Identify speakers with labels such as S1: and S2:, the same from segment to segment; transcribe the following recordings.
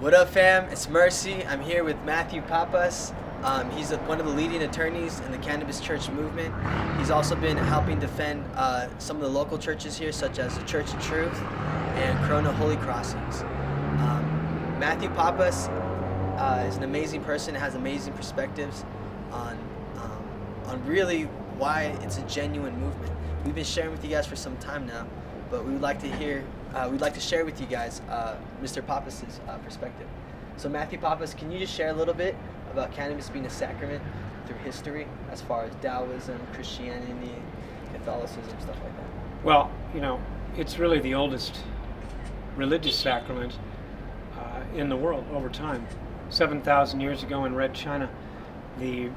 S1: What up, fam? It's Mercy. I'm here with Mathew Pappas. He's one of the leading attorneys in the Cannabis Church movement. He's also been helping defend some of the local churches here, such as the Church of Truth and Corona Holy Crossings. Mathew Pappas is an amazing person, has amazing perspectives on really why it's a genuine movement. We've been sharing with you guys for some time now, but we would like to hear, we'd like to share with you guys Mr. Pappas's perspective. So Mathew Pappas, can you just share a little bit about cannabis being a sacrament through history, as far as Taoism, Christianity, Catholicism, stuff like that?
S2: Well, it's really the oldest religious sacrament in the world over time. 7,000 years ago in Red China, in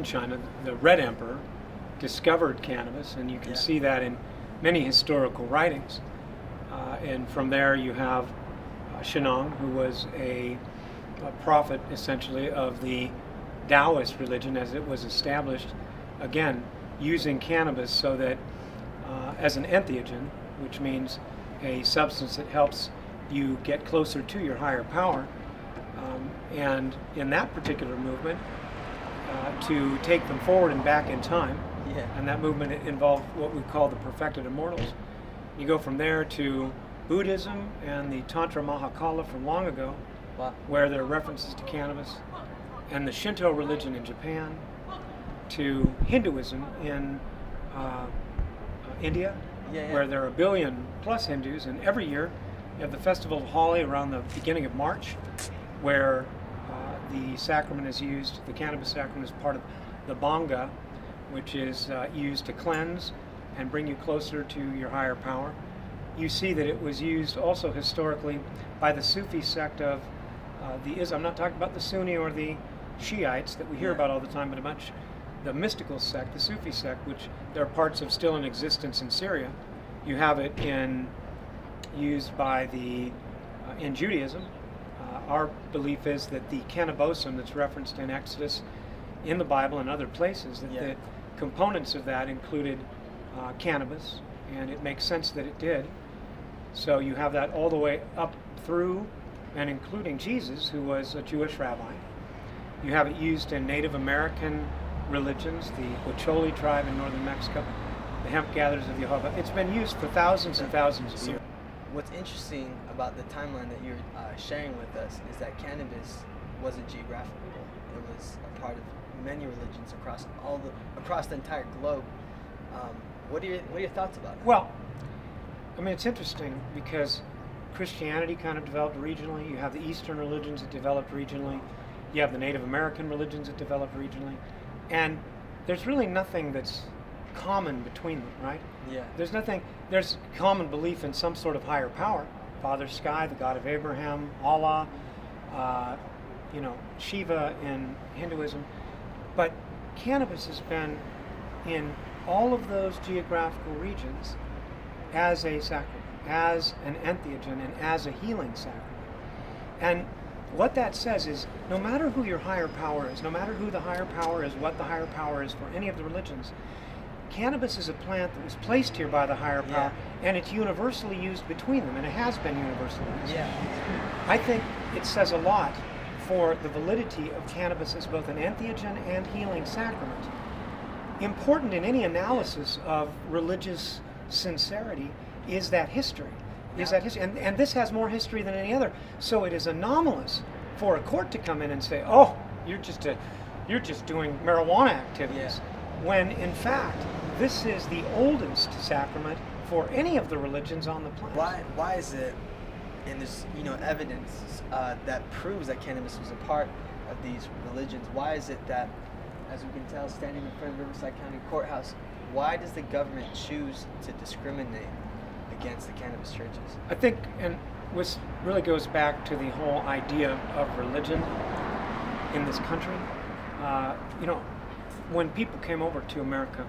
S2: China, the Red Emperor discovered cannabis, and you can see that in many historical writings. And from there you have Shenong, who was a prophet essentially of the Taoist religion as it was established, again using cannabis so that as an entheogen, which means a substance that helps you get closer to your higher power, and in that particular movement to take them forward and back in time. And that movement involved what we call the perfected immortals. You go from there to Buddhism and the Tantra Mahakala from long ago, where there are references to cannabis, and the Shinto religion in Japan, to Hinduism in India, where there are 1 billion plus Hindus, and every year you have the Festival of Holi around the beginning of March, where the sacrament is used, the cannabis sacrament is part of the Banga, which is used to cleanse and bring you closer to your higher power. You see that it was used also historically by the Sufi sect of I'm not talking about the Sunni or the Shiites that we hear about all the time, but much the mystical sect, the Sufi sect, which there are parts of still in existence in Syria. You have it used by in Judaism. Our belief is that the cannabosum that's referenced in Exodus, in the Bible and other places, that the components of that included cannabis, and it makes sense that it did. So you have that all the way up through and including Jesus, who was a Jewish rabbi. You have it used in Native American religions, the Huacholi tribe in northern Mexico, the hemp gatherers of Jehovah. It's been used for thousands and thousands of years.
S1: What's interesting about the timeline that you're sharing with us is that cannabis wasn't geographical. It was a part of many religions across the entire globe. What are your thoughts about that?
S2: Well, I mean, it's interesting because Christianity kind of developed regionally. You have the Eastern religions that developed regionally. You have the Native American religions that developed regionally. And there's really nothing that's common between them, right? There's common belief in some sort of higher power. Father Sky, the God of Abraham, Allah, Shiva in Hinduism. But cannabis has been in all of those geographical regions as a sacrament, as an entheogen, and as a healing sacrament. And what that says is, no matter who your higher power is, no matter who the higher power is, what the higher power is for any of the religions, cannabis is a plant that was placed here by the higher power, and it's universally used between them, and it has been universally used. I think it says a lot for the validity of cannabis as both an entheogen and healing sacrament. Important in any analysis of religious sincerity is that history. And this has more history than any other. So it is anomalous for a court to come in and say, "Oh, you're just doing marijuana activities," when in fact this is the oldest sacrament for any of the religions on the planet.
S1: Why is it? And there's evidence that proves that cannabis was a part of these religions. Why is it that, as we can tell, standing in front of Riverside County Courthouse, why does the government choose to discriminate against the cannabis churches?
S2: I think, and this really goes back to the whole idea of religion in this country. When people came over to America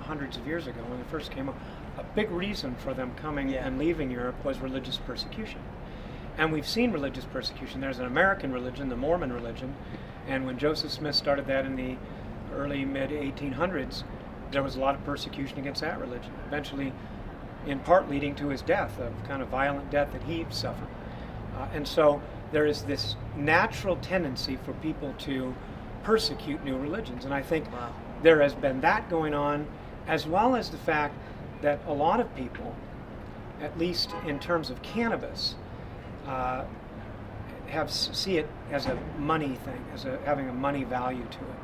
S2: hundreds of years ago, when they first came over, a big reason for them coming and leaving Europe was religious persecution. And we've seen religious persecution. There's an American religion, the Mormon religion, and when Joseph Smith started that in the early mid-1800s, there was a lot of persecution against that religion, eventually in part leading to his death, a kind of violent death that he suffered. And so there is this natural tendency for people to persecute new religions. And I think
S1: Wow.
S2: there has been that going on, as well as the fact that a lot of people, at least in terms of cannabis, see it as a money thing, having a money value to it.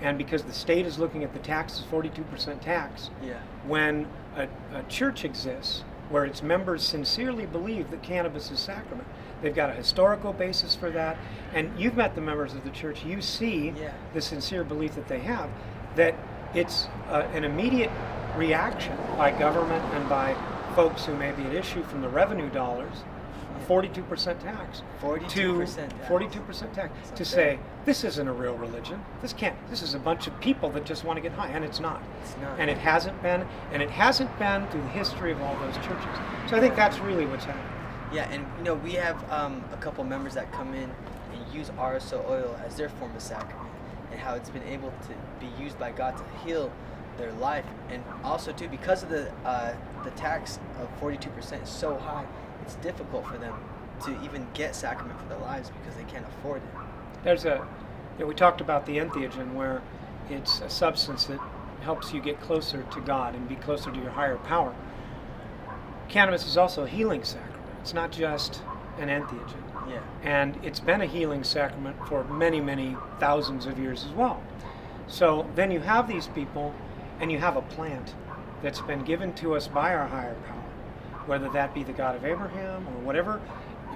S2: And because the state is looking at the taxes, 42% tax,
S1: Yeah.
S2: when a church exists where its members sincerely believe that cannabis is sacrament, they've got a historical basis for that, and you've met the members of the church, you see
S1: Yeah.
S2: the sincere belief that they have, that it's an immediate reaction by government and by folks who may be at issue from the revenue dollars, 42% tax.
S1: 42% tax.
S2: 42% tax.
S1: That's
S2: To
S1: not
S2: say,
S1: fair.
S2: this isn't a real religion. This is a bunch of people that just want to get high, and it's not.
S1: It's not.
S2: And it hasn't been through the history of all those churches. So I think that's really what's happening.
S1: Yeah, and we have a couple members that come in and use RSO oil as their form of sacrament, and how it's been able to be used by God to heal their life, and also too because of the tax of 42% is so high, it's difficult for them to even get sacrament for their lives because they can't afford it.
S2: We talked about the entheogen, where it's a substance that helps you get closer to God and be closer to your higher power. Cannabis is also a healing sacrament. It's not just an entheogen.
S1: Yeah.
S2: And it's been a healing sacrament for many, many thousands of years as well. So then you have these people, and you have a plant that's been given to us by our higher power, whether that be the God of Abraham or whatever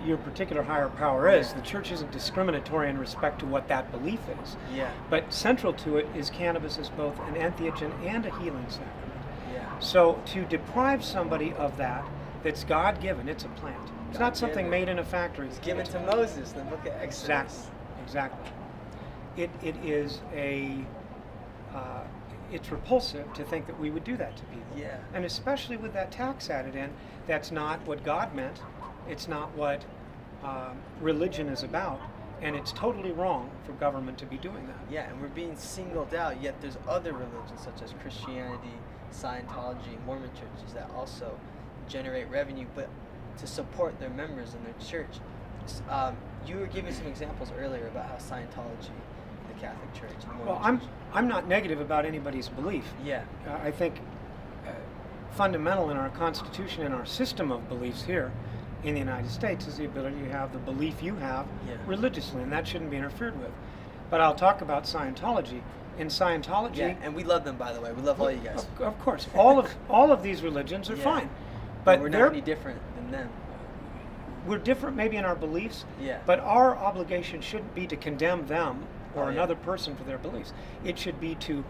S2: your particular higher power is. The church isn't discriminatory in respect to what that belief is.
S1: Yeah.
S2: But central to it is cannabis as both an entheogen and a healing sacrament.
S1: Yeah.
S2: So to deprive somebody of that's God-given, it's a plant. It's not something
S1: God-given.
S2: made in a factory.
S1: It's given to Moses in the book of Exodus.
S2: Exactly. It is it's repulsive to think that we would do that to people.
S1: Yeah.
S2: And especially with that tax added in, that's not what God meant. It's not what religion is about. And it's totally wrong for government to be doing that.
S1: Yeah, and we're being singled out, yet there's other religions such as Christianity, Scientology, Mormon churches that also generate revenue, but to support their members in their church. You were giving some examples earlier about how Scientology, the Catholic Church, and Mormon
S2: Well,
S1: church.
S2: I'm not negative about anybody's belief.
S1: Yeah.
S2: I think fundamental in our Constitution and our system of beliefs here in the United States is the ability to have the belief you have religiously, and that shouldn't be interfered with. But I'll talk about Scientology. In Scientology,
S1: Yeah, and we love them, by the way. We love all you guys.
S2: of course, all of these religions are
S1: Yeah.
S2: fine,
S1: But
S2: but
S1: we're
S2: they're
S1: not any different than them.
S2: we're different maybe in our beliefs.
S1: Yeah.
S2: But our obligation shouldn't be to condemn them or
S1: Oh, yeah.
S2: another person for their beliefs. It should be to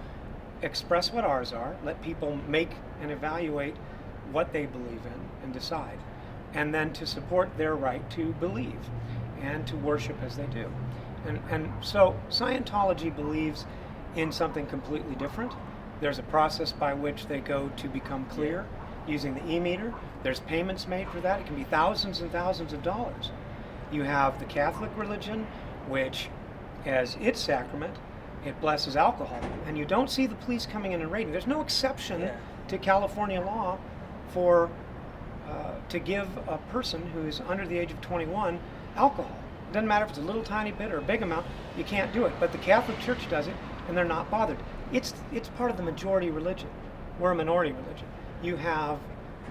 S2: express what ours are, let people make and evaluate what they believe in and decide, and then to support their right to believe and to worship as they do. And so Scientology believes in something completely different. There's a process by which they go to become clear using the e-meter. There's payments made for that. It can be thousands and thousands of dollars. You have the Catholic religion, which as its sacrament, it blesses alcohol. And you don't see the police coming in and raiding. There's no exception to California law for to give a person who is under the age of 21 alcohol. It doesn't matter if it's a little tiny bit or a big amount, you can't do it. But the Catholic Church does it, and they're not bothered. It's part of the majority religion. We're a minority religion. You have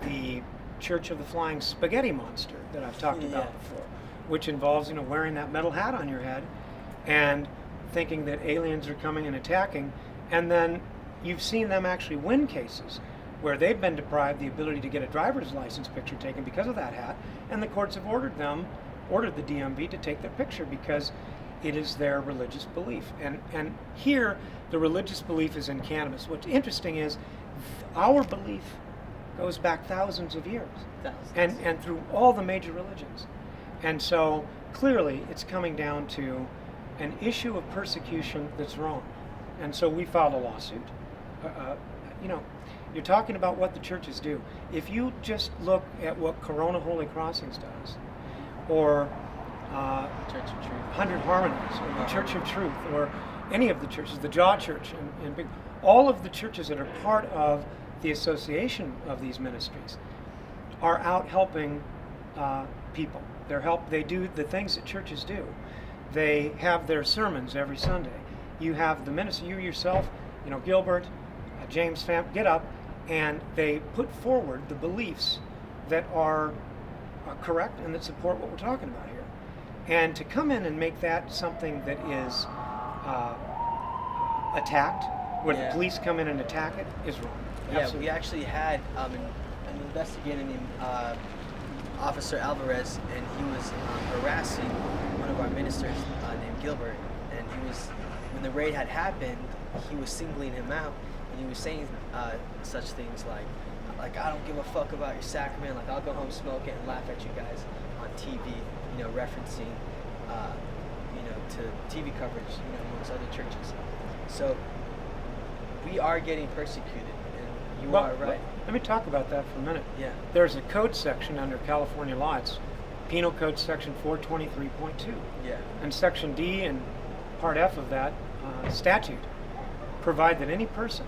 S2: the Church of the Flying Spaghetti Monster that I've talked about before, which involves wearing that metal hat on your head and thinking that aliens are coming and attacking, and then you've seen them actually win cases where they've been deprived the ability to get a driver's license picture taken because of that hat, and the courts have ordered the DMV to take their picture because it is their religious belief. And here, the religious belief is in cannabis. What's interesting is our belief goes back thousands of years, and through all the major religions. And so clearly, it's coming down to an issue of persecution that's wrong. And so we filed a lawsuit. You're talking about what the churches do. If you just look at what Corona Holy Crossings does, or
S1: Church of Truth,
S2: 100 Harmonies, or the Church of Truth, or any of the churches, the Jaw Church, and all of the churches that are part of the association of these ministries are out helping people. They do the things that churches do. They have their sermons every Sunday. You have the minister, you yourself, Gilbert, James Pham, get up, and they put forward the beliefs that are correct and that support what we're talking about here. And to come in and make that something that is attacked, where the police come in and attack it, is wrong.
S1: Yeah,
S2: Absolutely.
S1: we actually had an investigator named Officer Alvarez, and he was harassing one of our ministers named Gilbert. And he was, when the raid had happened, he was singling him out, and he was saying such things like I don't give a fuck about your sacrament. Like, I'll go home, smoke it, and laugh at you guys on TV. Referencing to TV coverage, amongst other churches. So we are getting persecuted, and you are right.
S2: Let me talk about that for a minute.
S1: Yeah.
S2: There's a code section under California law. It's Penal Code Section 423.2.
S1: Yeah.
S2: And Section D and Part F of that statute provide that any person,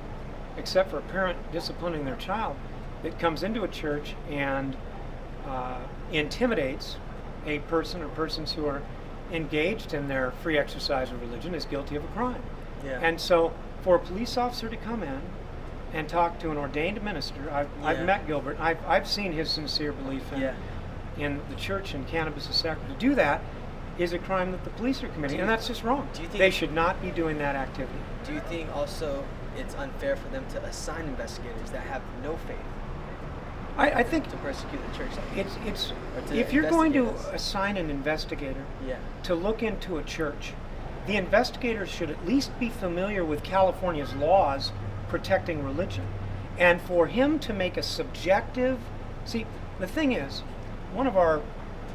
S2: except for a parent disciplining their child, that comes into a church and intimidates a person or persons who are engaged in their free exercise of religion is guilty of a crime.
S1: Yeah.
S2: And so for a police officer to come in and talk to an ordained minister, I've met Gilbert, I've seen his sincere belief in the church and cannabis is sacrament. To do that is a crime that the police are committing, and that's just wrong. They should not be doing that activity.
S1: Do you think also it's unfair for them to assign investigators that have no faith?
S2: I think
S1: to persecute the church.
S2: It's if you're going to
S1: investigate
S2: assign an investigator
S1: Yeah.
S2: to look into a church, the investigator should at least be familiar with California's laws protecting religion. And for him to make a subjective... See, the thing is, one of our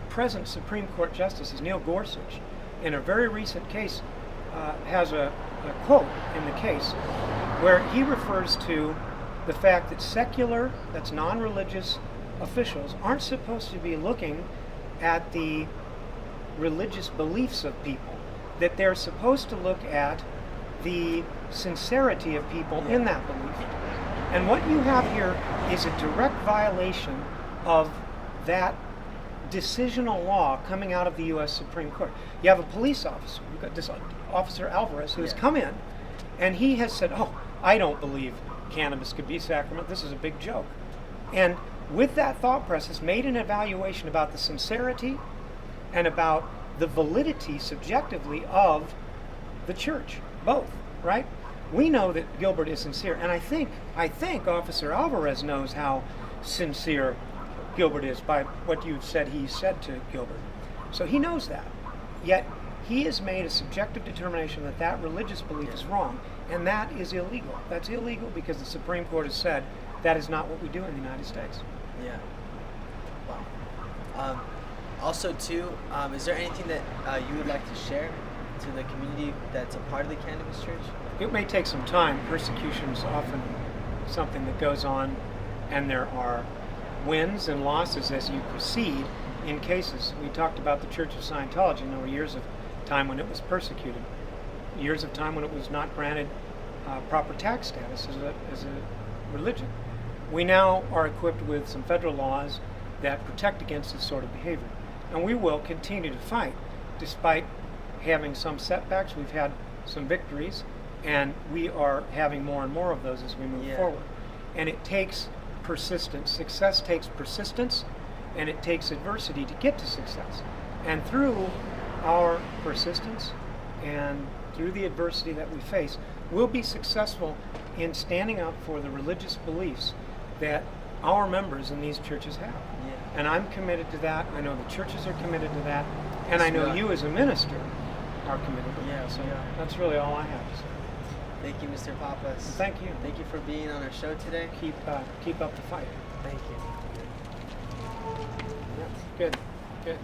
S2: present Supreme Court justices, Neil Gorsuch, in a very recent case, has a quote in the case where he refers to the fact that secular, that's non-religious officials, aren't supposed to be looking at the religious beliefs of people, that they're supposed to look at the sincerity of people in that belief. And what you have here is a direct violation of that decisional law coming out of the U.S. Supreme Court. You have a police officer, you've got this Officer Alvarez, who has come in, and he has said, I don't believe cannabis could be sacrament, this is a big joke. And with that thought process, made an evaluation about the sincerity and about the validity subjectively of the church, both, right? We know that Gilbert is sincere, and I think Officer Alvarez knows how sincere Gilbert is by what you've said he said to Gilbert. So he knows that. Yet he has made a subjective determination that that religious belief is wrong, and that is illegal. That's illegal because the Supreme Court has said that is not what we do in the United States.
S1: Yeah. Wow. Also, too, is there anything that you would like to share to the community that's a part of the Cannabis Church?
S2: It may take some time. Persecution is often something that goes on, and there are wins and losses as you proceed in cases. We talked about the Church of Scientology, and there were years of time when it was persecuted, years of time when it was not granted proper tax status as a religion. We now are equipped with some federal laws that protect against this sort of behavior, and we will continue to fight despite having some setbacks. We've had some victories, and we are having more and more of those as we move forward. And it takes persistence. Success takes persistence, and it takes adversity to get to success. And through our persistence and through the adversity that we face, we'll be successful in standing up for the religious beliefs that our members in these churches have.
S1: Yeah.
S2: And I'm committed to that. I know the churches are committed to that. And
S1: Yes,
S2: I know
S1: we are.
S2: you as a minister are committed to
S1: Yeah,
S2: that. So
S1: we are.
S2: that's really all I have to say.
S1: Thank you, Mr. Pappas.
S2: Thank you.
S1: Thank you for being on our show today.
S2: Keep up the fight.
S1: Thank you.
S2: Yeah, good.